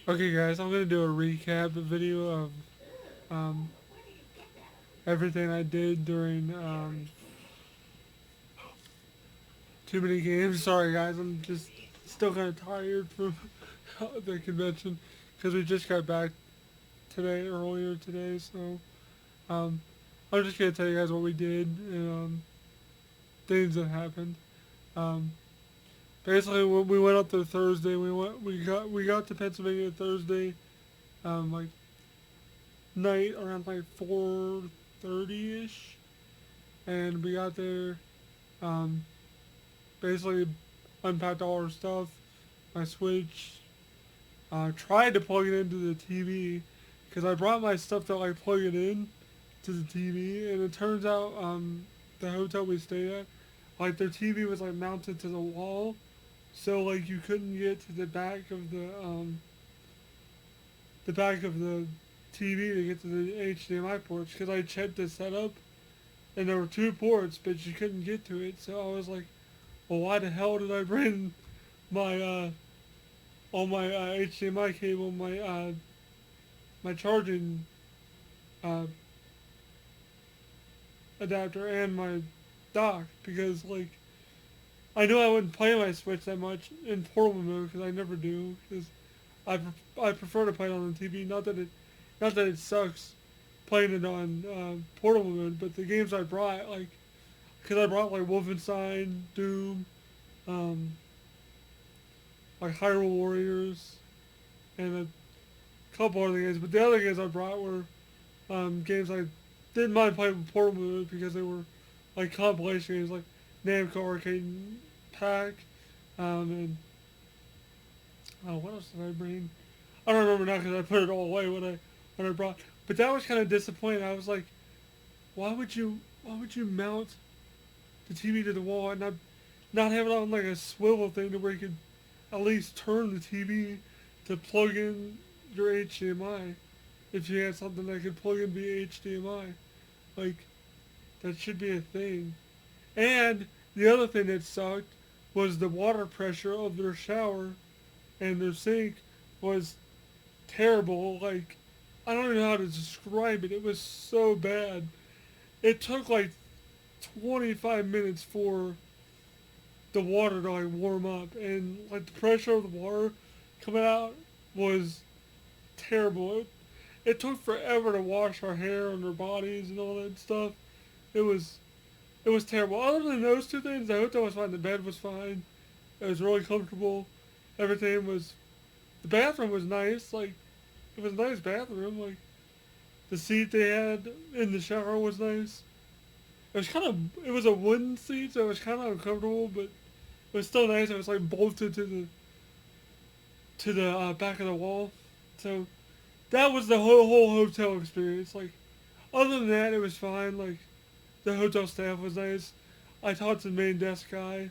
Okay, guys, I'm gonna do a recap video of um, everything I did during too many games. Sorry, guys, I'm just still kind of tired from the convention because we just got back earlier today. So um, I'm just gonna tell you guys what we did and things that happened. Um, Basically, when we went up there Thursday, we got to Pennsylvania Thursday, like night around like 4:30 ish, and we got there. Um, Basically, unpacked all our stuff. My Switch. Tried to plug it into the TV because I brought my stuff to like plug it in to the TV, and it turns out the hotel we stayed at, like their TV was like mounted to the wall, so like you couldn't get to the back of the TV to get to the HDMI ports because I checked the setup and there were two ports, but you couldn't get to it. So I was like, well, why the hell did I bring my all my HDMI cable, my charging uh, adapter, and my dock? Because like I knew I wouldn't play my Switch that much in portable mode because I never do. Because I prefer to play it on the TV. Not that it sucks playing it on portable mode, but the games I brought, like, because I brought like Wolfenstein, Doom, um, like Hyrule Warriors, and a couple other games. But the other games I brought were games I didn't mind playing with portable mode because they were like compilation games like Namco Arcade Pack, and what else did I bring? I don't remember now because I put it all away when I brought. But that was kind of disappointing. I was like, why would you mount the TV to the wall and not have it on like a swivel thing to where you could at least turn the TV to plug in your HDMI if you had something that could plug in via HDMI. Like that should be a thing. And the other thing that sucked was the water pressure of their shower and their sink was terrible. Like I don't even know how to describe it. It was so bad. It took like 25 minutes for the water to like warm up, and like the pressure of the water coming out was terrible. It took forever to wash our hair and our bodies and all that stuff. It was it was terrible. Other than those two things, the hotel was fine. The bed was fine. It was really comfortable. Everything was. The bathroom was nice. Like it was a nice bathroom. Like the seat they had in the shower was nice. It was a wooden seat, so it was kind of uncomfortable, but it was still nice. It was like bolted to the back of the wall, so that was the whole hotel experience. Like other than that, it was fine. Like the hotel staff was nice. I talked to the main desk guy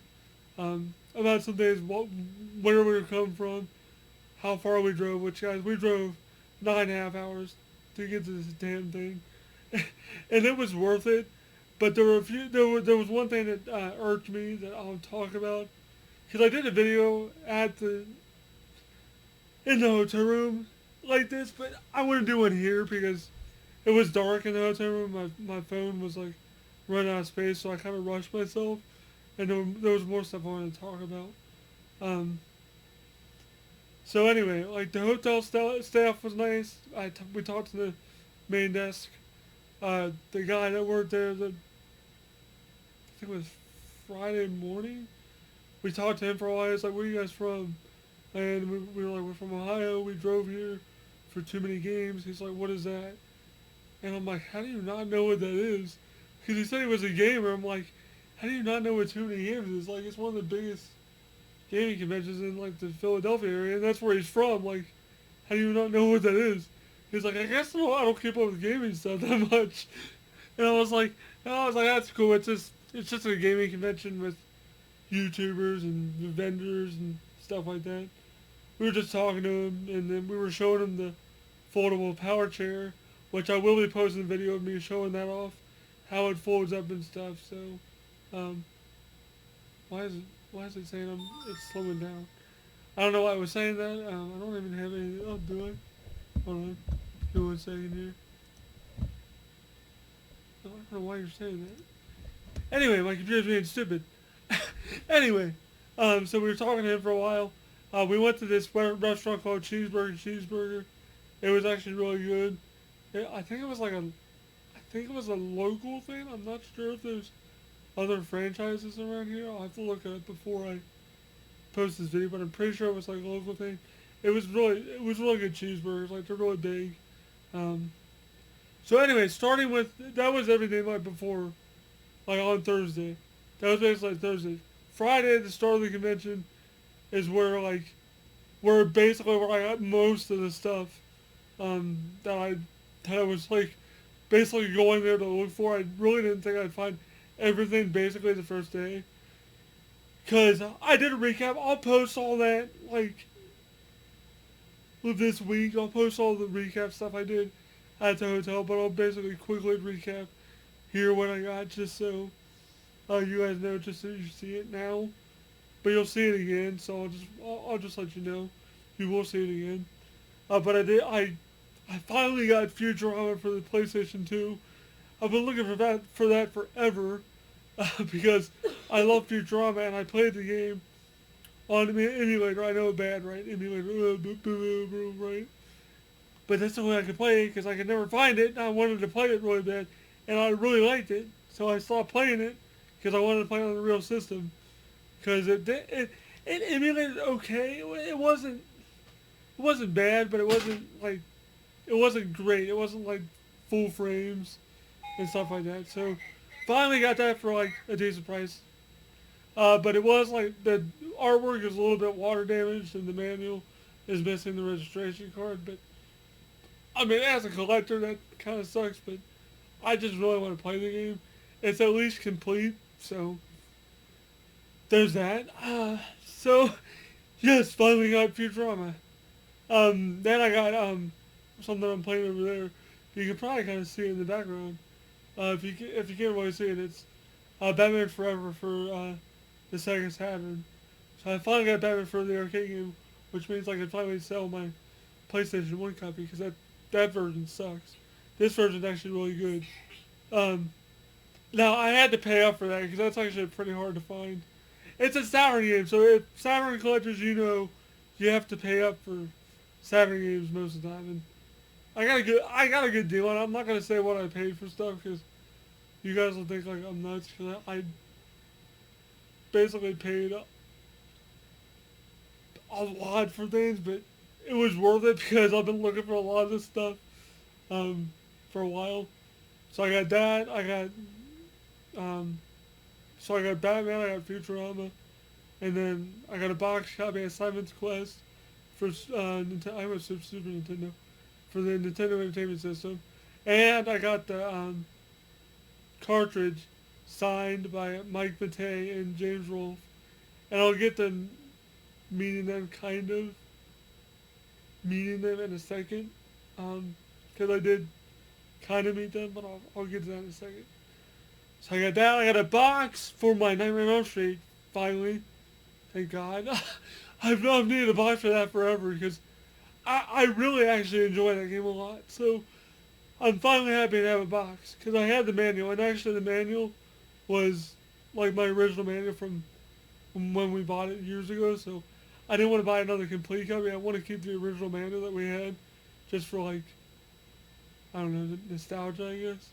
about some days, where we were coming from, how far we drove. Which guys, we drove 9.5 hours to get to this damn thing, and it was worth it. But there were a few. There was one thing that irked me that I'll talk about because I did a video at the in the hotel room like this, but I wouldn't do one here because it was dark in the hotel room. My phone was like running out of space, so I kind of rushed myself, and there was more stuff I wanted to talk about. Um, so anyway, like the hotel staff was nice. We talked to the main desk. The guy that worked there, I think it was Friday morning. We talked to him for a while. He's like, "Where are you guys from?" And we were like, "We're from Ohio. We drove here for too many games." He's like, "What is that?" And I'm like, "How do you not know what that is?" Because he said he was a gamer. I'm like, "How do you not know what too many games is?" Like, it's one of the biggest gaming conventions in like the Philadelphia area, and that's where he's from. Like, how do you not know what that is? He's like, "I guess I don't keep up with gaming stuff that much." And I was like, "That's cool. It's just a gaming convention with YouTubers and vendors and stuff like that." We were just talking to him, and then we were showing him the foldable power chair, which I will be posting a video of me showing that off, how it folds up and stuff. So, um, why is it saying it's slowing down? I don't know why I was saying that. I don't even have anything. Oh, do I? Hold on. Give me 1 second here. I don't know why you're saying that. Anyway, my computer's being stupid. Anyway, so we were talking to him for a while. We went to this restaurant called Cheeseburger. It was actually really good. I think it was like I think it was a local thing. I'm not sure if there's other franchises around here. I'll have to look at it before I post this video, but I'm pretty sure it was like a local thing. It was really good cheeseburgers. Like they're really big. Um, so anyway, starting with that was everything like before, like on Thursday. That was basically like Thursday. Friday, the start of the convention, is where basically where I got most of the stuff that I was like basically going there to look for. I really didn't think I'd find everything basically the first day. Cause I did a recap. I'll post all that like this week. I'll post all the recap stuff I did at the hotel, but I'll basically quickly recap here what I got just so you guys know, just so you see it now. But you'll see it again, so I'll just let you know. You will see it again. But I finally got Futurama for the PlayStation 2. I've been looking for that forever because I love Futurama and I played the game on the emulator. I know bad, right? Emulator, right? But that's the way I could play it because I could never find it. And I wanted to play it really bad, and I really liked it. So I stopped playing it because I wanted to play it on the real system. Because it emulated okay. It wasn't bad, but it wasn't great. It wasn't like full frames and stuff like that. So finally got that for like a decent price. But it was like the artwork is a little bit water damaged and the manual is missing the registration card. But I mean, as a collector, that kind of sucks. But I just really want to play the game. It's at least complete, so there's that. So yes, finally got Futurama. Then I got something I'm playing over there. You can probably kind of see it in the background. If you can't really see it, it's Batman Forever for the Sega Saturn. So I finally got Batman for the arcade game, which means I can finally sell my PlayStation 1 copy because that version sucks. This version's actually really good. Um, Now I had to pay up for that because that's actually pretty hard to find. It's a Saturn game, so if Saturn collectors, you have to pay up for Saturn games most of the time. And I got a good deal on it. I'm not gonna say what I paid for stuff because you guys will think like I'm nuts. Because I basically paid a lot for things, but it was worth it because I've been looking for a lot of this stuff for a while. So I got that. Um, I got Batman. I got Futurama, and then I got a box copy of Simon's Quest for Nintendo. I was Super Nintendo for the Nintendo Entertainment System, and I got the cartridge signed by Mike Matei and James Rolfe, and I'll get them meeting them in a second, because I did kind of meet them, but I'll get to that in a second. So I got that. I got a box for my Nightmare on Elm Street. Finally, thank God. I've needed a box for that forever because I really actually enjoy that game a lot. So I'm finally happy to have a box because I had the manual, and actually the manual was like my original manual from when we bought it years ago. So I didn't want to buy another complete copy. I want to keep the original manual that we had, just for like, I don't know, nostalgia, I guess.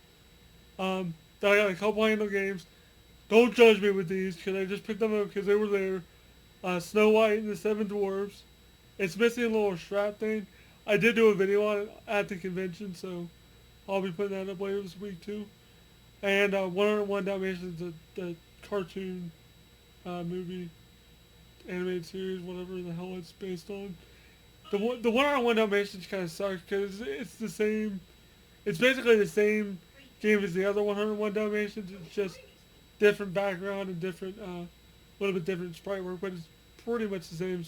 Then I got a couple handle games. Don't judge me with these because I just picked them up because they were there. Snow White and the Seven Dwarfs. It's missing a little strap thing. I did do a video on it at the convention, so I'll be putting that up later this week too. And 101 Dalmatians, the cartoon movie, animated series, whatever the hell it's based on. The 101 Dalmatians kind of sucks because it's the same. It's basically the same game as the other 101 Dalmatians. It's just different background and different, little bit different sprite work, but it's pretty much the same.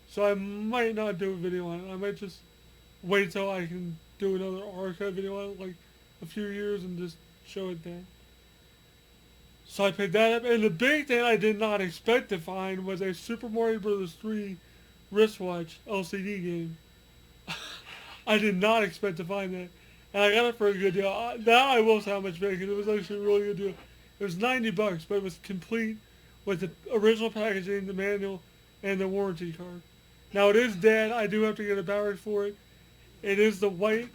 So I might not do a video on it. I might just wait till I can do another archive video on it, like a few years, and just show it then. So I picked that up, and the big thing I did not expect to find was a Super Mario Bros. 3 wristwatch LCD game. I did not expect to find that. And I got it for a good deal. That I will say how much better, because it was actually a really good deal. It was $90, but it was complete with the original packaging, the manual, and the warranty card. Now it is dead. I do have to get a battery for it. It is the white.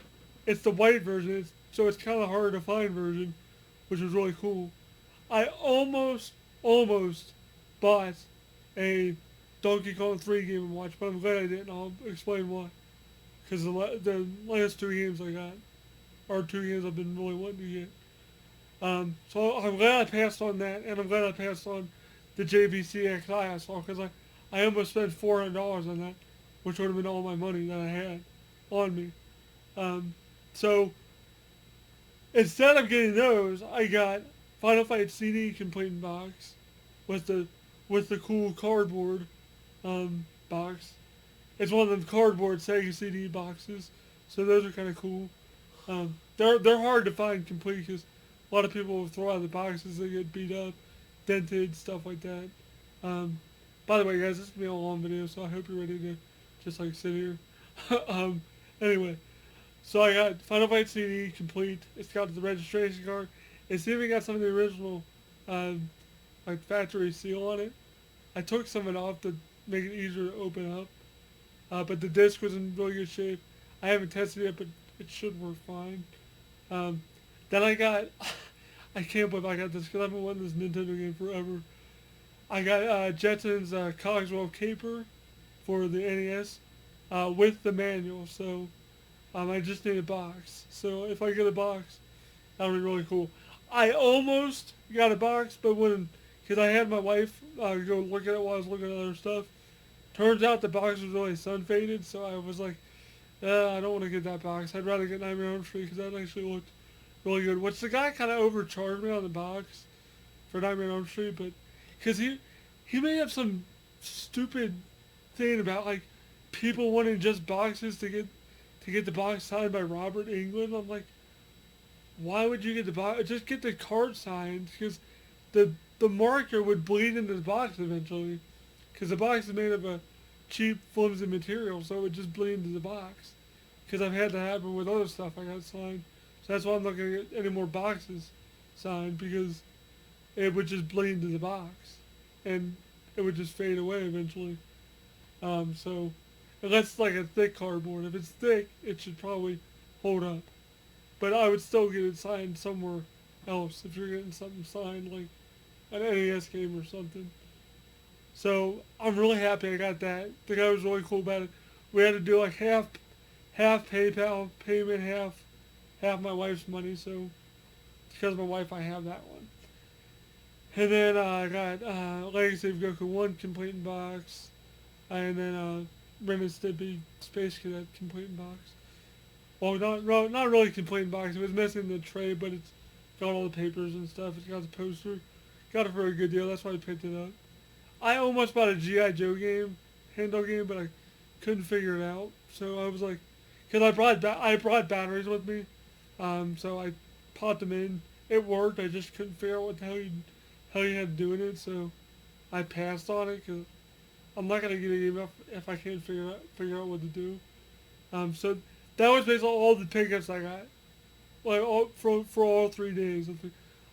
It's the white version. So it's kind of hard to find version, which was really cool. I almost bought a Donkey Kong 3 Game & Watch, but I'm glad I didn't. I'll explain why. Because the last two games I got are two games I've been really wanting to get. So I'm glad I passed on that, and I'm glad I passed on the JVC XI I saw, because I almost spent $400 on that, which would have been all my money that I had on me. So instead of getting those, I got Final Fight CD complete box with the cool cardboard box. It's one of them cardboard Sega CD boxes, so those are kind of cool. They're hard to find complete because a lot of people will throw out the boxes, they get beat up, dented, stuff like that. By the way, guys, this is gonna be a long video, so I hope you're ready to just like sit here. Anyway, so I got Final Fight CD complete. It's got the registration card. It's even got some of the original, like factory seal on it. I took some of it off to make it easier to open up. But the disc was in really good shape. I haven't tested it yet, but it should work fine. Then I got, I can't believe I got this because I've been wanting this Nintendo game forever. I got Jetson's Cogswell Caper for the NES with the manual. So I just need a box. So if I get a box, that would be really cool. I almost got a box, but because I had my wife go look at it while I was looking at other stuff. Turns out the box was really sun faded, so I was like, I don't want to get that box. I'd rather get Nightmare on Elm Street because that actually looked really good. Which the guy kind of overcharged me on the box for Nightmare on Elm Street, but because he made up some stupid thing about like people wanting just boxes to get the box signed by Robert Englund. I'm like, why would you get the box? Just get the card signed, because the marker would bleed into the box eventually. Because the box is made of a cheap, flimsy material, so it would just bleed into the box. Because I've had that happen with other stuff I got signed. So that's why I'm not going to get any more boxes signed, because it would just bleed into the box. And it would just fade away eventually. So, unless it's like a thick cardboard. If it's thick, it should probably hold up. But I would still get it signed somewhere else if you're getting something signed, like an NES game or something. So I'm really happy I got that. The guy was really cool about it. We had to do like half PayPal payment, half my wife's money. So because of my wife, I have that one. And then I got Legacy of Goku 1 complete in box, and then Ren and Stimpy Space Cadet complete in box. Well, not really complete in box. It was missing the tray, but it's got all the papers and stuff. It's got the poster. Got it for a good deal. That's why I picked it up. I almost bought a G.I. Joe game, handle game, but I couldn't figure it out. So I was like, because I brought batteries with me, so I popped them in. It worked. I just couldn't figure out what the hell you had to do in it. So I passed on it because I'm not gonna get a game if I can't figure out what to do. So that was basically all the pickups I got, like for all 3 days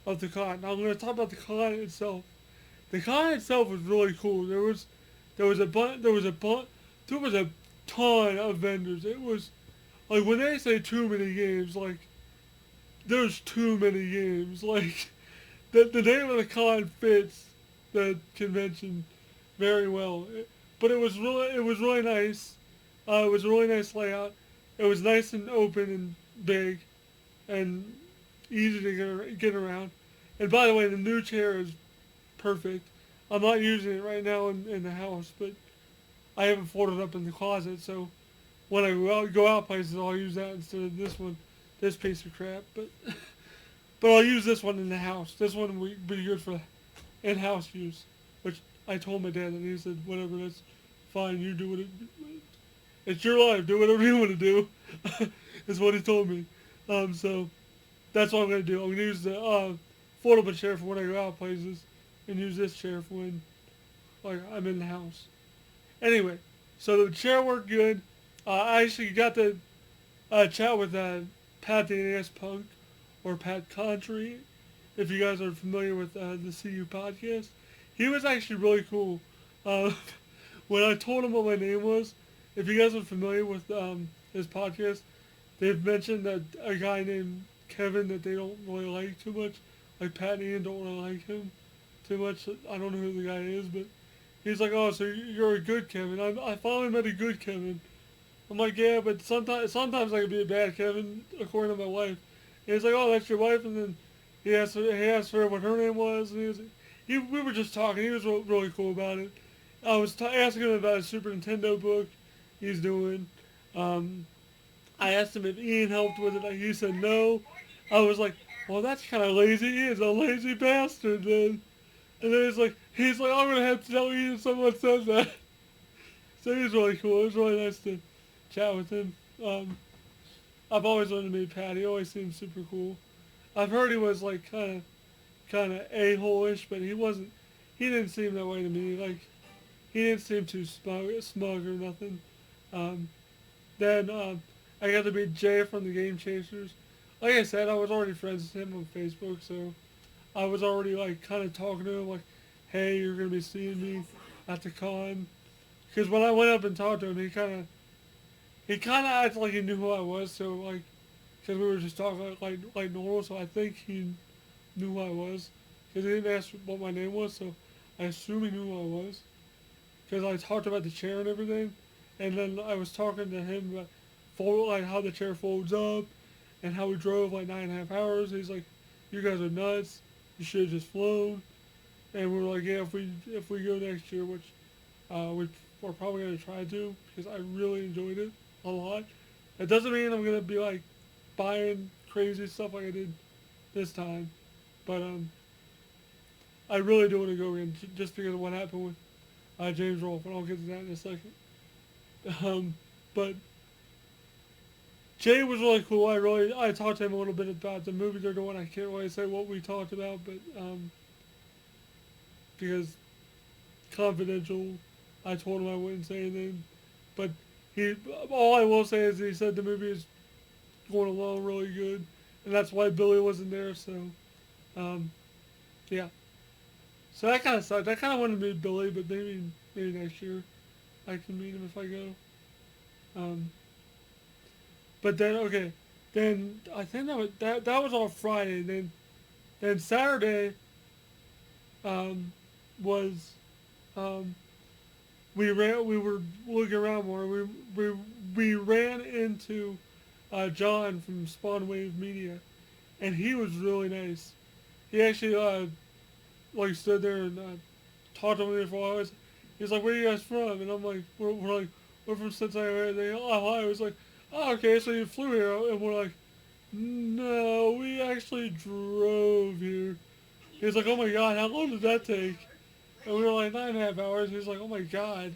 of the con. Now I'm gonna talk about the con itself. The con itself was really cool. There was a ton of vendors. It was like when they say too many games, like there's too many games. Like the name of the con fits the convention very well. But it was really nice. It was a really nice layout. It was nice and open and big, and easy to get around. And by the way, the new chair is perfect. I'm not using it right now in the house, but I have it folded up in the closet, so when I go out places, I'll use that instead of this piece of crap. But I'll use this one in the house. This one will be good for in-house use, which I told my dad, and he said, whatever, that's fine. You do it's your life. Do whatever you want to do. Is what he told me. So that's what I'm gonna do. I'm gonna use the foldable chair for when I go out places, and use this chair for when I'm in the house. Anyway, So the chair worked good. I actually got to chat with Pat the NAS Punk, or Pat Contry, if you guys are familiar with the CU podcast. He was actually really cool. Uh, when I told him what my name was, if you guys are familiar with his podcast, they've mentioned that a guy named Kevin that they don't really like too much. Like Pat and Ian don't really like him too much. I don't know who the guy is, but he's like, oh, so you're a good Kevin. I finally met a good Kevin. I'm like, yeah, but sometimes I can be a bad Kevin, according to my wife. And he's like, oh, that's your wife, and then he asked her what her name was, and we were just talking. He was really cool about it. I was asking him about his Super Nintendo book he's doing. Um, I asked him if Ian helped with it. He said no. I was like, well, that's kind of lazy. He is a lazy bastard, then. And then he's like, I'm gonna have to tell Ian if someone says that. So he was really cool. It was really nice to chat with him. Um, I've always wanted to meet Pat. He always seemed super cool. I've heard he was like kind of a-hole-ish, but he wasn't. He didn't seem that way to me. Like he didn't seem too smug or nothing. Um, then I got to meet Jay from the Game Chasers. Like I said, I was already friends with him on Facebook, so I was already like kind of talking to him like, "Hey, you're gonna be seeing me at the con." Because when I went up and talked to him, he kind of acted like he knew who I was. So like, because we were just talking like normal, so I think he knew who I was. Because he didn't ask what my name was, so I assume he knew who I was. Because I talked about the chair and everything, and then I was talking to him about like how the chair folds up, and how we drove like 9.5 hours. He's like, "You guys are nuts. You should have just flown." And we were like, "Yeah, if we go next year, which we're probably gonna try to, because I really enjoyed it a lot. It doesn't mean I'm gonna be like buying crazy stuff like I did this time, but I really do want to go again just because of what happened with James Rolfe, and I'll get to that in a second. Um, but Jay was really cool. I talked to him a little bit about the movie they're doing. I can't really say what we talked about, but because confidential, I told him I wouldn't say anything. But he, all I will say is he said the movie is going along really good, and that's why Billy wasn't there. So, um, yeah. So that kind of sucked. I kind of wanted to meet Billy, but maybe next year I can meet him if I go. Um, but then okay, then I think that was on Friday. Then Saturday was um, we were looking around more. We ran into John from Spawn Wave Media, and he was really nice. He actually like stood there and talked to me for a while. He's like, "Where are you guys from?" And I'm like, "We're from Cincinnati." They Ohio. He's like, "Oh, okay, so you flew here?" And we're like, "No, we actually drove here." He's like, "Oh my god, how long did that take?" And we were like 9.5 hours. He's like, "Oh my god."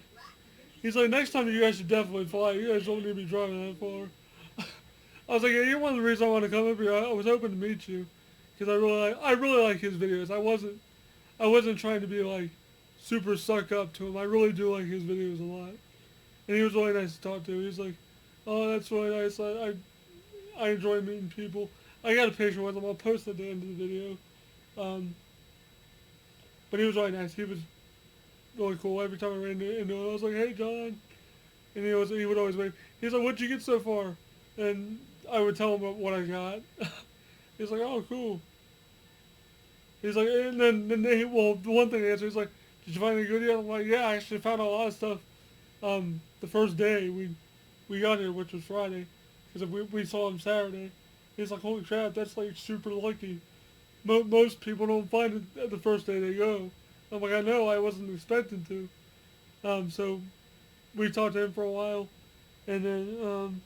He's like, "Next time you guys should definitely fly. You guys don't need to be driving that far." I was like, "Yeah, you're one of the reasons I want to come up here. I was hoping to meet you, because I really like his videos. I wasn't trying to be like super suck up to him. I really do like his videos a lot, and he was really nice to talk to. He's like, "Oh, that's really nice. I enjoy meeting people." I got a picture with him. I'll post at the end of the video. Um, but he was really nice. He was really cool. Every time I ran into him, I was like, "Hey, John," and he would always wave. He's like, "What'd you get so far?" And I would tell him what I got. He's like, "Oh, cool." He's like, and well, the one thing he answered, he's like, "Did you find any good yet?" I'm like, "Yeah, I actually found a lot of stuff. The first day we got here, which was Friday, because we saw him Saturday." He's like, "Holy crap, that's like super lucky. Most people don't find it the first day they go." I'm like, "I know, I wasn't expecting to." So we talked to him for a while, and then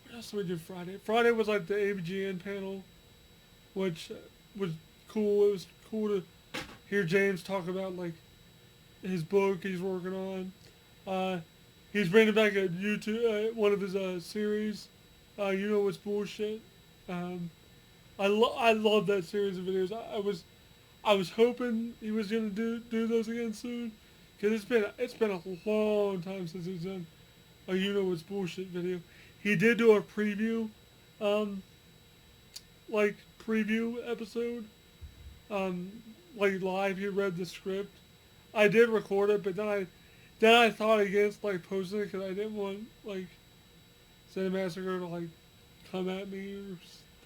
what else did we do Friday? Friday was like the AVGN panel, which was cool. It was cool to hear James talk about like his book he's working on. Uh, he's bringing back a YouTube one of his series. You know what's bullshit. Um, I love that series of videos. I was hoping he was gonna do those again soon, Because it's been a long time since he's done a You Know What's Bullshit video. He did do a preview, um, like preview episode, um, like live. He read the script. I did record it, but then I thought against like posting it because I didn't want like Cinemassacre to like come at me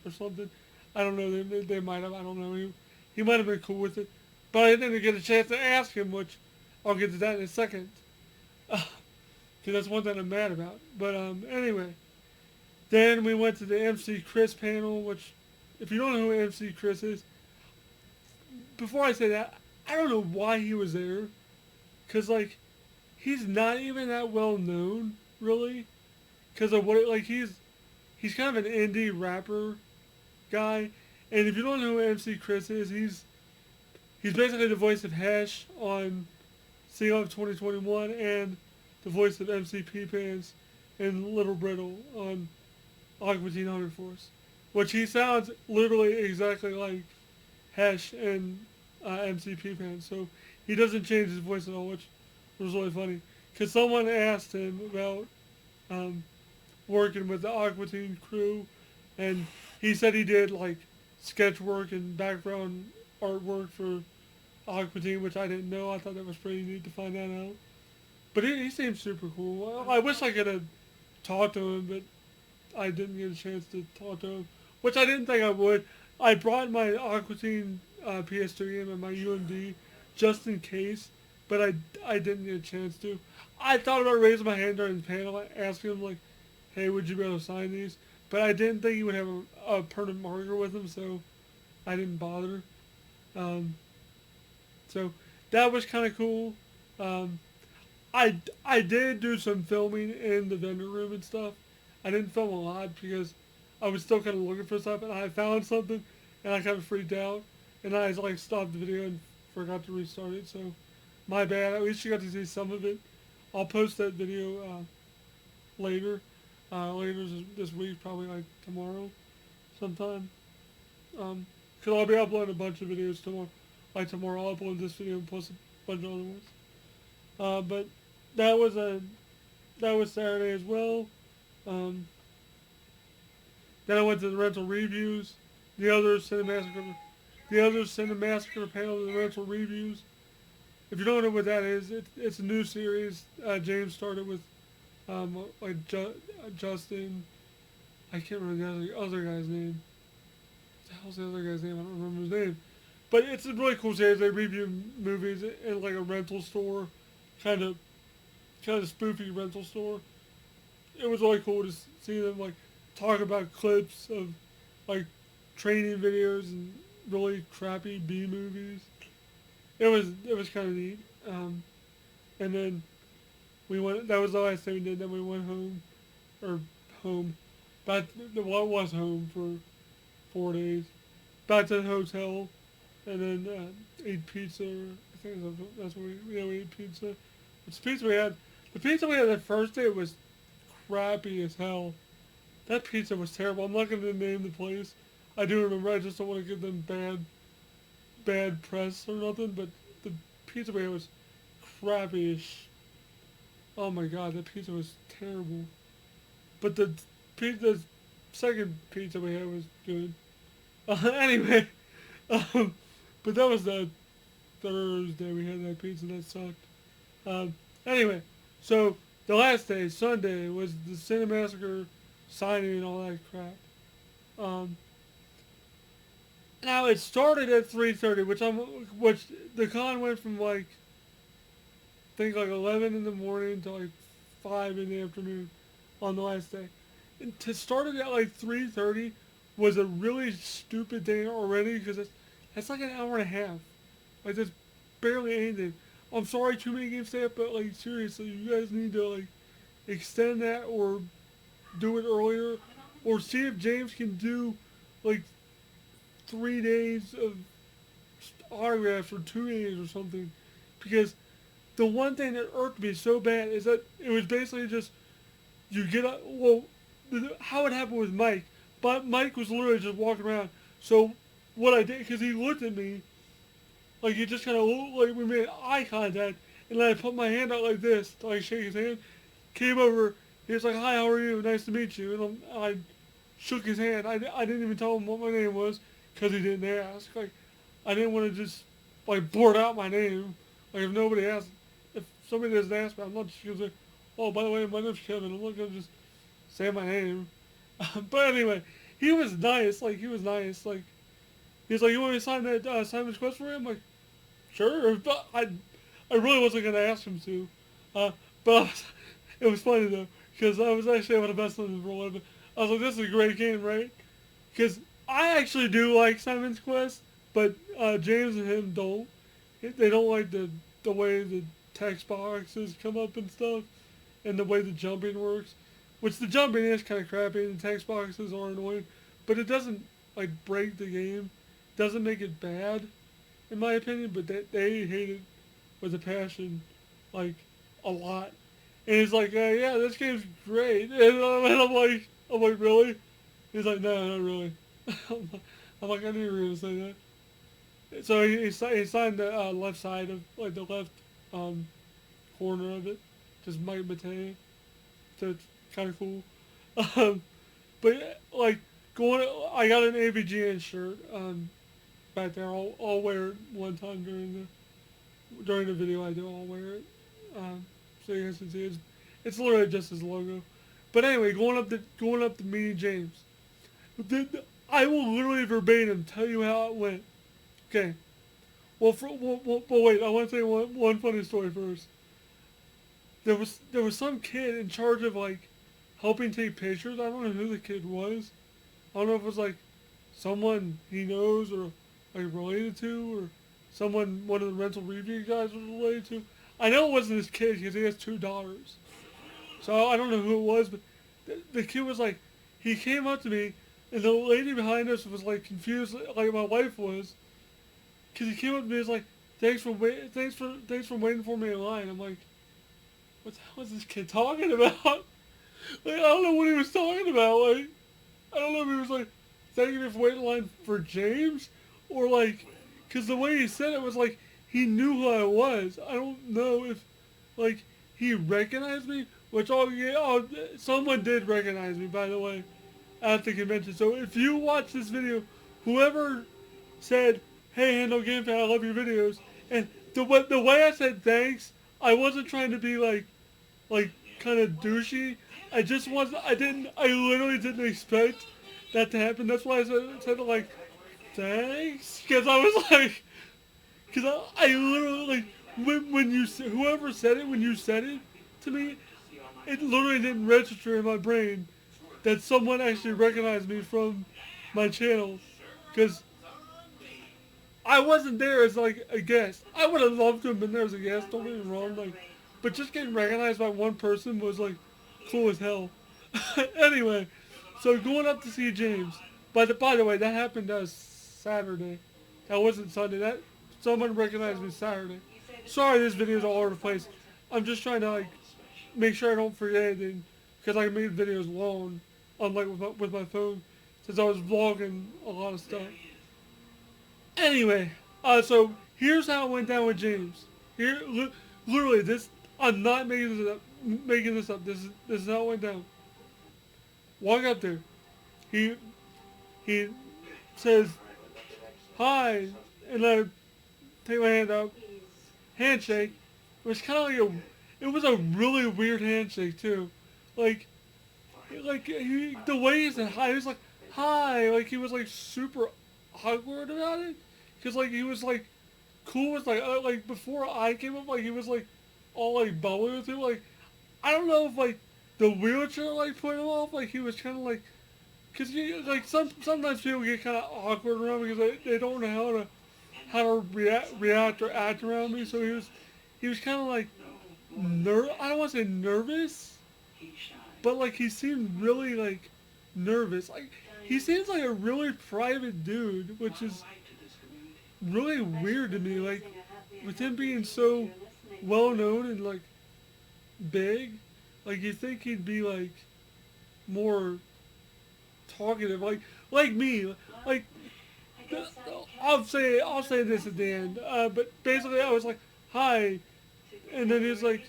or something. I don't know. They might have. I don't know. He might have been cool with it, but I didn't get a chance to ask him, which I'll get to that in a second. Because that's one thing I'm mad about. But anyway, then we went to the MC Chris panel, which, if you don't know who MC Chris is, before I say that, I don't know why he was there. Because, like, he's not even that well known, really. Because of what, like, he's kind of an indie rapper guy. And if you don't know who MC Chris is, he's basically the voice of Hash on Sing Up 2021 and the voice of MCP Pants and Little Brittle on Aqua Teen Hunger Force. Which he sounds literally exactly like Hash and MCP Pants. So he doesn't change his voice at all, which was really funny. Because someone asked him about working with the Aqua Teen crew, and he said he did like sketch work and background artwork for Aqua Teen, which I didn't know. I thought that was pretty neat to find that out. But he seems super cool. Well, I wish I could have talked to him, but I didn't get a chance to talk to him, which I didn't think I would. I brought my Aqua Teen PS2 game and my UMD just in case, but I didn't get a chance to. I thought about raising my hand during the panel, asking him like, "Hey, would you be able to sign these?" But I didn't think he would have a permanent marker with him, so I didn't bother. Um, so that was kind of cool. Um, I did do some filming in the vendor room and stuff. I didn't film a lot because I was still kind of looking for stuff, and I found something, and I kind of freaked out, and I like stopped the video and forgot to restart it. So my bad. At least you got to see some of it. I'll post that video later, later this week, probably like tomorrow, sometime. Cause I'll be uploading a bunch of videos tomorrow. Like tomorrow, I'll upload this video and plus a bunch of other ones. But that was that was Saturday as well. Um, then I went to the rental reviews. The other Cinemassacre panel, the rental reviews. If you don't know what that is, it's a new series. James started with Justin. I can't remember the other guy's name. What the hell's the other guy's name? I don't remember his name. But it's a really cool series. They review movies in like a rental store, kind of spoofy rental store. It was really cool to see them like talk about clips of like training videos and really crappy B movies. It was kind of neat. And then we went. That was the last thing we did. Then we went home, or home, back. Well, it was home for 4 days. Back to the hotel, and then ate pizza. I think that's what we ate pizza. It's the pizza we had the first day was crappy as hell. That pizza was terrible. I'm not going to name the place. I do remember. I just don't want to give them bad press or nothing. But the pizza we had was crappy-ish. Oh my god, that pizza was terrible. But the second pizza we had was good. Anyway, but that was the Thursday we had that pizza. That sucked. Anyway, so the last day, Sunday, was the Cinemassacre signing and all that crap. Now it started at 3:30, which the con went from like I think like 11 in the morning to like 5 in the afternoon on the last day. And to start it at like 3:30 was a really stupid thing already because that's like an hour and a half. Like that's barely anything. I'm sorry, too many games stay up, but like seriously, you guys need to like extend that or do it earlier, or see if James can do like 3 days of autographs or 2 days or something. Because the one thing that irked me so bad is that it was basically just you get up. Well, how it happened with Mike, but Mike was literally just walking around. So what I did, because he looked at me, like he just kind of like we made eye contact, and then I put my hand out like this to like shake his hand. Came over. He was like, "Hi, how are you? Nice to meet you." And I shook his hand. I didn't even tell him what my name was because he didn't ask. Like, I didn't want to just like blurt out my name. Like if nobody asked, if somebody doesn't ask me, I'm not just gonna say, "Oh, by the way, my name's Kevin." I'm not gonna just say my name. But anyway, he was nice. Like he was nice. Like he's like, "You want me to sign that Simon's Quest for you?" I'm like, "Sure." But I really wasn't gonna ask him to. But it was funny though because I was actually able to mess with him for a little bit. I was like, "This is a great game, right?" Because I actually do like Simon's Quest, but James and him don't. They don't like the way the text boxes come up and stuff, and the way the jumping works. Which the jumping is kind of crappy, and the text boxes are annoying, but it doesn't like break the game. Doesn't make it bad, in my opinion. But they hate it with a passion, like a lot. And he's like, "Yeah, this game's great," and I'm like, "Really?" He's like, "No, not really." I'm like, "I knew you were gonna say that." So he signed the left side of like the left um, corner of it, just Mike Matei. So it's kind of cool. Um, but like going, I got an AVGN shirt back there. I'll wear it one time during the video. I do. I'll wear it. So you guys can see it's literally just his logo. But anyway, going up to meeting James. I will literally verbatim tell you how it went. Okay. Well, wait. I want to say one funny story first. There was some kid in charge of like helping take pictures. I don't know who the kid was. I don't know if it was like someone he knows or like related to or someone one of the rental review guys was related to. I know it wasn't this kid because he has $2. So I don't know who it was, but the kid was like, he came up to me, and the lady behind us was like confused, like my wife was, because he came up to me and was like, thanks for waiting for me in line. I'm like, what the hell is this kid talking about? Like, I don't know what he was talking about. Like, I don't know if he was like, thank you for waiting in line for James, or like, because the way he said it was like he knew who I was. I don't know if like he recognized me, which someone did recognize me, by the way, at the convention. So if you watch this video, whoever said, "Hey, Handle Game Fan, I love your videos," and the way I said thanks, I wasn't trying to be like kind of douchey. I just was I literally didn't expect that to happen. That's why I said like thanks, because I was like, because I literally like when whoever said it when you said it to me, it literally didn't register in my brain that someone actually recognized me from my channel, because I wasn't there as like a guest. I would have loved to have been there as a guest. Don't get me wrong, like, but just getting recognized by one person was like cool as hell. Anyway, so going up to see James. By the way, that happened Saturday. That wasn't Sunday. That someone recognized me Saturday. Sorry, this video's all over the place. I'm just trying to like make sure I don't forget anything because I made videos long, unlike with my phone, since I was vlogging a lot of stuff. Anyway, so here's how it went down with James. Literally, this I'm not making this up. Making this up. This is how it went down. Walk up there. He he says hi, and I take my hand up. Handshake. It was kind of it was a really weird handshake too. Like the way he said hi, he was like hi, like he was like super awkward about it, cause like he was like cool with like before I came up, like he was like all like bubbly with it. Like I don't know if like the wheelchair like put him off, like he was kind of like, cause you like sometimes people get kind of awkward around because they don't know how to react or act around me. So he was kind of like I don't want to say nervous, but like he seemed really like nervous. Like he seems like a really private dude, which is really weird to me. Like with him being so well known and like big, like you think he'd be like more talkative, like me. Like I'll say this at the end. But basically, I was like, "Hi," And then he's like,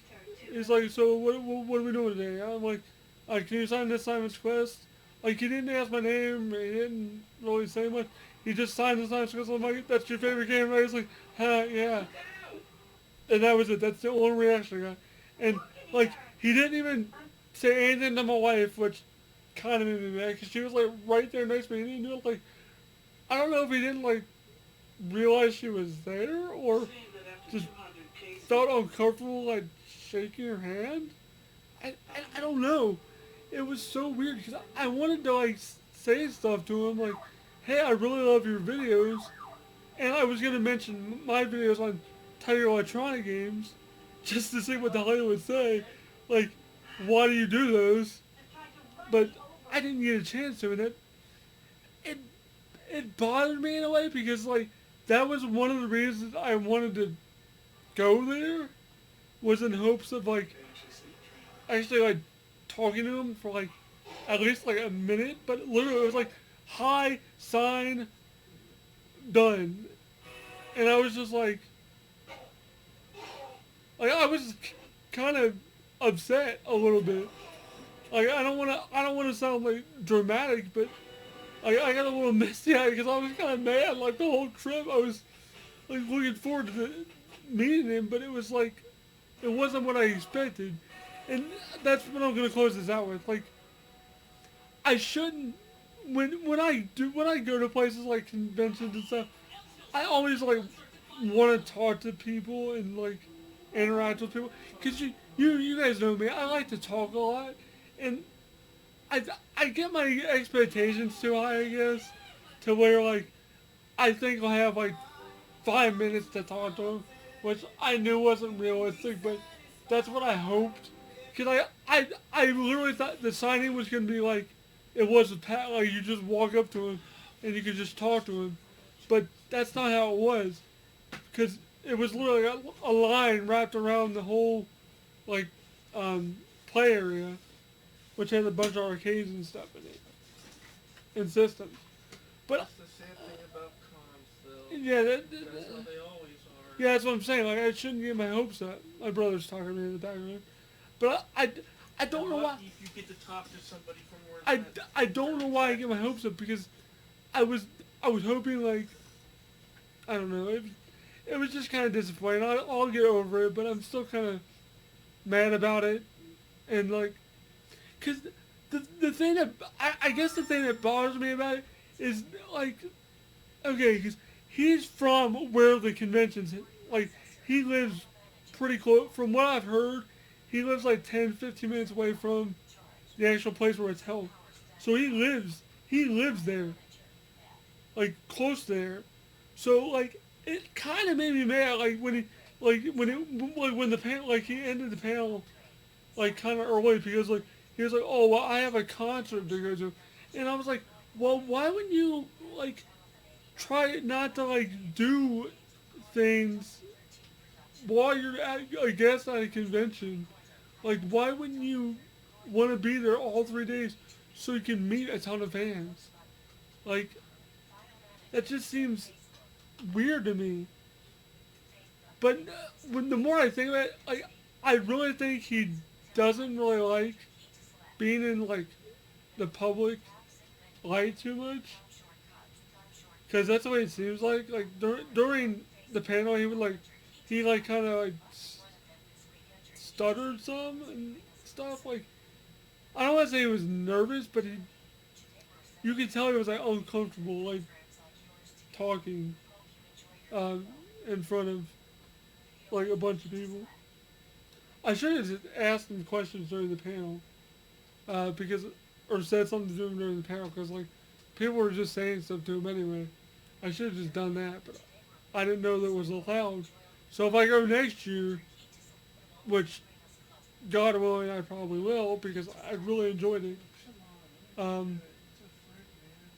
so what are we doing today? I'm like, can you sign this Simon's Quest? Like, he didn't ask my name, he didn't really say much. He just signed the Simon's Quest. I'm like, that's your favorite game, right? He's like, yeah. And that was it. That's the only reaction I got. And, like, he didn't even say anything to my wife, which kind of made me mad, because she was, like, right there next to me. And he knew, like, I don't know if he didn't, like, realize she was there, or just felt uncomfortable, like, shaking her hand. I don't know. It was so weird because I wanted to like say stuff to him like, "Hey, I really love your videos," and I was gonna mention my videos on Tiger Electronic Games, just to see what the hell he would say, like, "Why do you do those?" But I didn't get a chance to, and it it bothered me in a way because like that was one of the reasons I wanted to go there was in hopes of like actually like talking to him for like at least like a minute, but literally it was like hi, sign, done, and I was just like I was kind of upset a little bit. Like I don't wanna sound like dramatic, but I got a little misty eyed because I was kind of mad. Like the whole trip, I was like looking forward to meeting him, but it was like it wasn't what I expected, and that's what I'm gonna close this out with. Like I shouldn't when I go to places like conventions and stuff. I always like want to talk to people and like interact with people because you guys know me. I like to talk a lot, and I I get my expectations too high, I guess, to where like I think I'll have like 5 minutes to talk to him, which I knew wasn't realistic, but that's what I hoped. Cause I literally thought the signing was gonna be like it was a pat, like you just walk up to him and you could just talk to him, but that's not how it was. Cause it was literally a line wrapped around the whole like um, play area, which had a bunch of arcades and stuff in it and systems. But That's the sad thing about cons, though. yeah, That's how they always are. yeah, that's what I'm saying. Like I shouldn't get my hopes up. My brother's talking to me in the background, but I don't know why. If you get to talk to somebody from where I, I don't know why I get my hopes up because I was I was hoping like I don't know it was just kind of disappointing. I'll get over it, but I'm still kind of mad about it and like because the thing that I guess the thing that bothers me about it is like okay because he's from where the conventions like he lives pretty close from what I've heard he lives like 10, 15 minutes away from the actual place where it's held. So he lives there, like close there. So like it kind of made me mad, like when he, like when the panel, like he ended the panel, like kind of early because like he was like, oh well, I have a concert to go to, and I was like, well, why wouldn't you like try not to like do things while you're at, I guess, at a convention? Like, why wouldn't you want to be there all 3 days so you can meet a ton of fans? Like, that just seems weird to me. But when the more I think about it, like, I really think he doesn't really like being in like the public light too much. Cause that's the way it seems like. Like during the panel, he like kind of like stuttered some and stuff. Like I don't want to say he was nervous, but you could tell he was like uncomfortable, like talking um, in front of like a bunch of people. I should have just asked him questions during the panel because or said something to him during the panel because like people were just saying stuff to him anyway. I should have just done that, but I didn't know that it was allowed. So if I go next year, which God willing I probably will because I really enjoyed it. Um,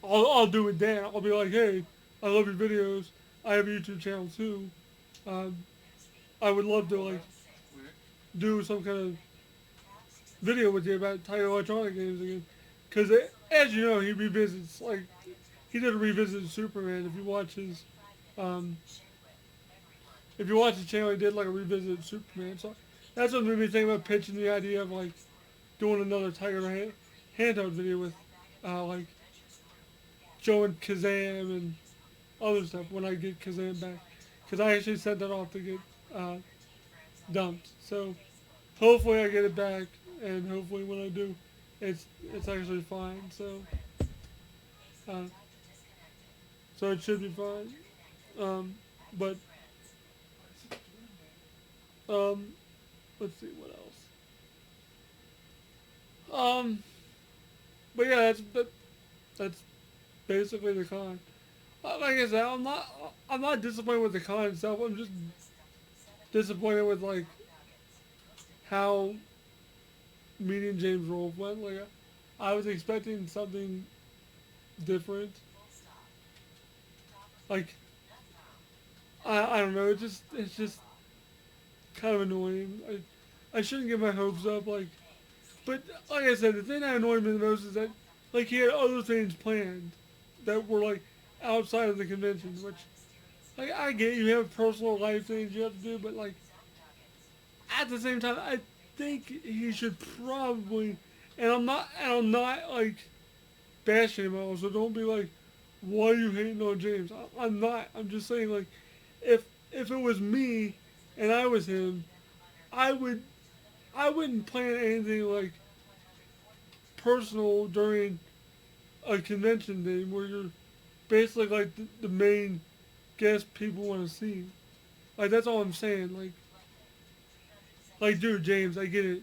I'll do it then. I'll be like, hey, I love your videos. I have a YouTube channel too. Um, I would love to like do some kind of video with you about Tiger Electronic Games again. Because as you know, he revisits like he did a revisit of Superman. If you watch his um, if you watch the channel, he did like a revisited Superman. So that's what made me think about pitching the idea of like doing another handheld video with like showing Kazam and other stuff when I get Kazam back. Because I actually sent that off to get uh, dumped. So hopefully I get it back, and hopefully when I do, it's actually fine. Uh, so it should be fine. But um, let's see what else. But yeah, that's basically the con. Like I said, I'm not disappointed with the con itself. I'm just disappointed with like how meeting James Rolfe went. Like I was expecting something different. Like I don't know. It's just kind of annoying. I shouldn't get my hopes up. But like I said, the thing that annoyed me the most is that like he had other things planned that were like outside of the convention, which like I get you have personal life things you have to do, but like at the same time I think he should probably and I'm not like bashing him at all, so don't be like, why are you hating on James? I'm not. I'm just saying like if it was me and I was him, I would I wouldn't plan anything like personal during a convention day where you're basically like the main guest people want to see. Like that's all I'm saying. Like dude, James, I get it.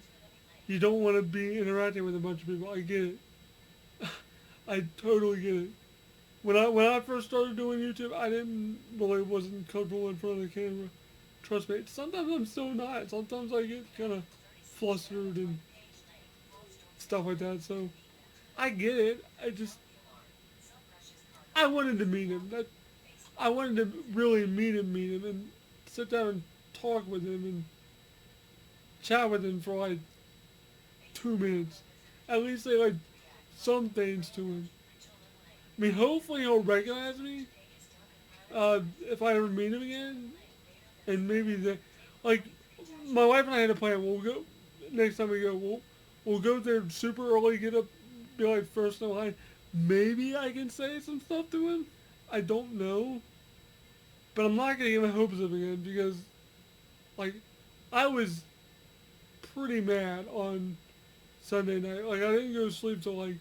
You don't want to be interacting with a bunch of people. I get it. I totally get it. When I first started doing YouTube, I didn't really wasn't comfortable in front of the camera. Trust me. Sometimes I'm still not. Sometimes I get kind of flustered and stuff like that. So I get it. I wanted to meet him. I wanted to really meet him, and sit down and talk with him and chat with him for like 2 minutes. At least say like some things to him. I mean, hopefully he'll recognize me if I ever meet him again, and maybe like my wife and I had a plan. We'll go next time we go. We'll go there super early, get up, be like first in line. Maybe I can say some stuff to him. I don't know, but I'm not gonna get my hopes up again because, like, I was pretty mad on Sunday night. Like, I didn't go to sleep till like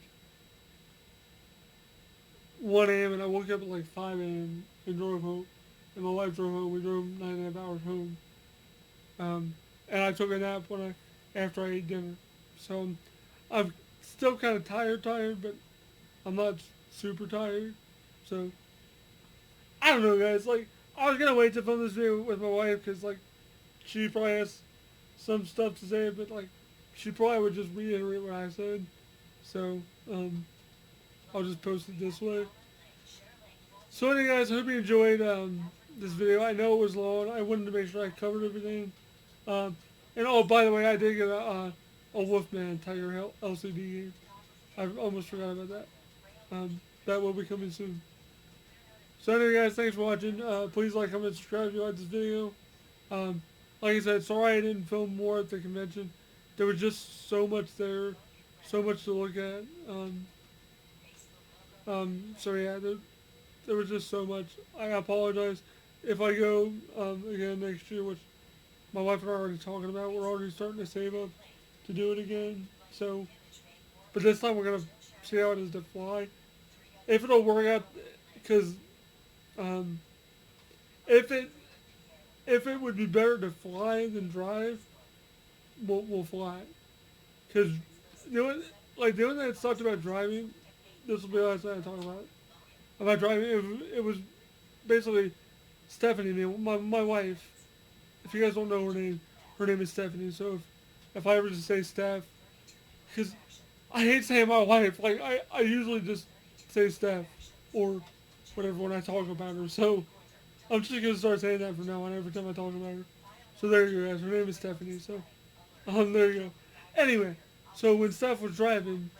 1 a.m. and I woke up at like 5 a.m. and drove home. And my wife drove home. We drove 9.5 hours home. And I took a nap after I ate dinner. So I'm still kind of tired, but I'm not super tired. So I don't know, guys. Like I was gonna wait to film this video with my wife because like she probably has some stuff to say, but like she probably would just reiterate what I said. So I'll just post it this way. So anyway, guys, I hope you enjoyed this video. I know it was long. I wanted to make sure I covered everything. And oh, by the way, I did get a Wolfman Tiger LCD game. I almost forgot about that. That will be coming soon. So anyway, guys, thanks for watching. Please like, comment, subscribe if you like this video. Like I said, sorry I didn't film more at the convention. There was just so much there, so much to look at. So yeah, there was just so much. I apologize if I go again next year, which my wife and I are already talking about. We're already starting to save up to do it again. So, but this time we're gonna see how it is to fly. If it'll work out, because if it would be better to fly than drive, we'll fly. Because the only thing that sucked about driving, this will be the last thing I talk about driving. It was basically Stephanie, my wife. If you guys don't know her name is Stephanie. So if I ever just say Steph, because I hate saying my wife. Like I usually just say Steph or whatever when I talk about her. So I'm just gonna start saying that from now on every time I talk about her. So there you go, guys. Her name is Stephanie. So there you go. Anyway, so when Steph was driving,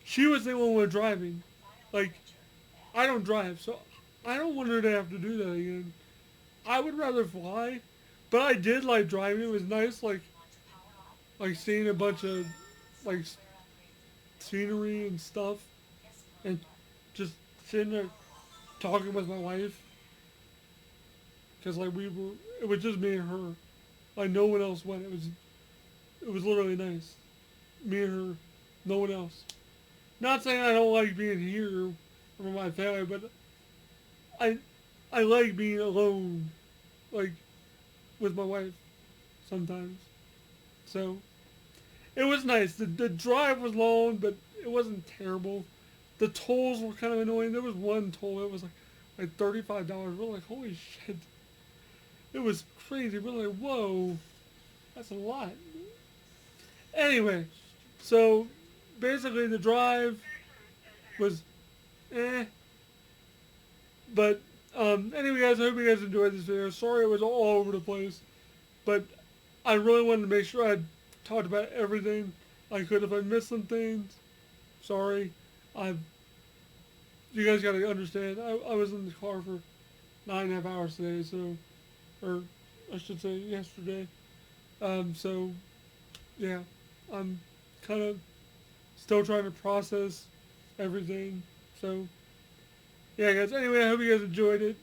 she was the only one driving. Like I don't drive, so I don't want her to have to do that again. I would rather fly, but I did like driving. It was nice, like seeing a bunch of like scenery and stuff, and just sitting there talking with my wife. Cause like it was just me and her. Like no one else went. It was literally nice. Me and her, no one else. Not saying I don't like being here with my family, but I I like being alone, like with my wife sometimes. So it was nice. The drive was long, but it wasn't terrible. The tolls were kind of annoying. There was one toll that was like $35. We're like, holy shit! It was crazy. We're like, whoa, that's a lot. Anyway, so basically the drive was eh. But anyway, guys, I hope you guys enjoyed this video. Sorry it was all over the place, but I really wanted to make sure I talked about everything I could. If I missed some things, sorry. I You guys got to understand. I was in the car for 9.5 hours today, so or I should say yesterday. So yeah, I'm kind of still trying to process everything. So yeah, guys. Anyway, I hope you guys enjoyed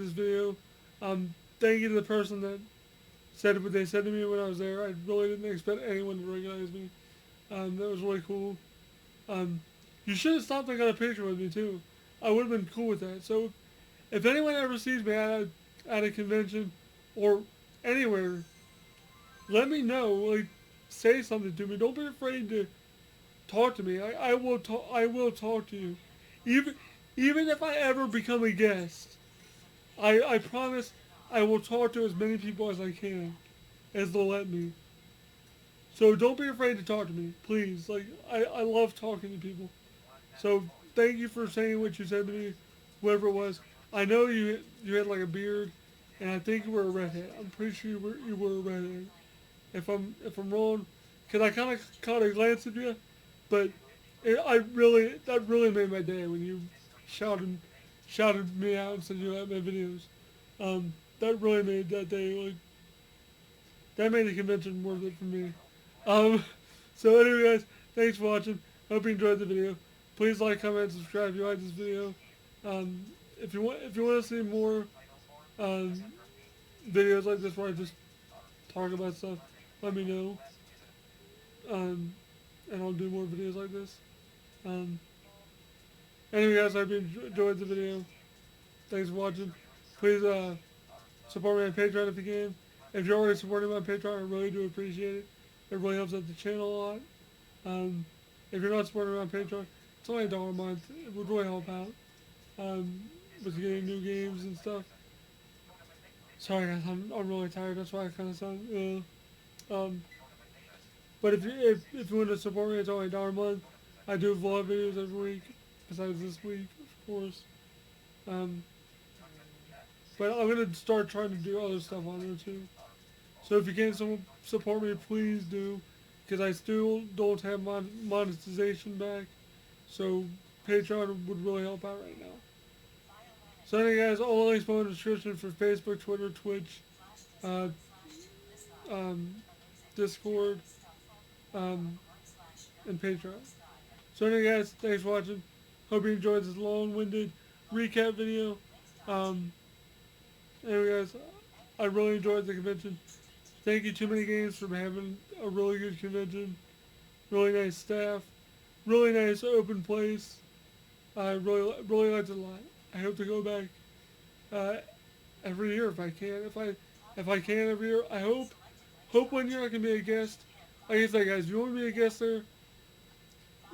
this video. Thank you to the person that said what they said to me when I was there. I really didn't expect anyone to recognize me. That was really cool. Um, you should have stopped and got a picture with me too. I would have been cool with that. So if anyone ever sees me at a convention or anywhere, let me know. Like, say something to me. Don't be afraid to talk to me. I will talk. I will talk to you, even even if I ever become a guest. I promise I will talk to as many people as I can, as they'll let me. So don't be afraid to talk to me, please. Like I love talking to people. So thank you for saying what you said to me, whoever it was. I know you had like a beard, and I think you were a redhead. I'm pretty sure you were a redhead. If I'm wrong, cause I kind of caught a glance at you, but that really made my day when you shouted shouted me out and said you liked my videos. That really made that day like that made the convention worth it for me. Um, so anyway, guys, thanks for watching. Hope you enjoyed the video. Please like, comment, subscribe if you like this video. Um, if you want to see more um, videos like this where I just talk about stuff, let me know. Um, and I'll do more videos like this. Um, anyway, guys, I hope you enjoyed the video. Thanks for watching. Please support me on Patreon if you can. If you're already supporting me on Patreon, I really do appreciate it. It really helps out the channel a lot. Um, if you're not supporting me on Patreon, it's only $1 a month. It would really help out um, with getting new games and stuff. Sorry guys, I'm really tired. That's why I kind of sound. But if you want to support me, it's only $1 a month. I do vlog videos every week, besides this week, of course. Um, but I'm gonna start trying to do other stuff on there too. So if you can support me, please do, because I still don't have my monetization back. So Patreon would really help out right now. So anyway, guys, all links below in the description for Facebook, Twitter, Twitch, uh, um, Discord, um, and Patreon. So anyway, guys, thanks for watching. Hope you enjoyed this long-winded recap video. Anyway, guys, I really enjoyed the convention. Thank you, Too Many Games, for having a really good convention. Really nice staff. Really nice open place. I really liked it a lot. I hope to go back every year if I can. If I can every year, I hope one year I can be a guest. Like I said, guys, if you want to be a guest there,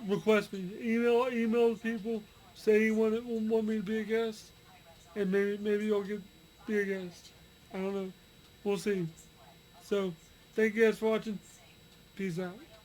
request me. Email people. Say you want me to be a guest, and maybe you'll be a guest. I don't know. We'll see. So, thank you guys for watching. Peace out.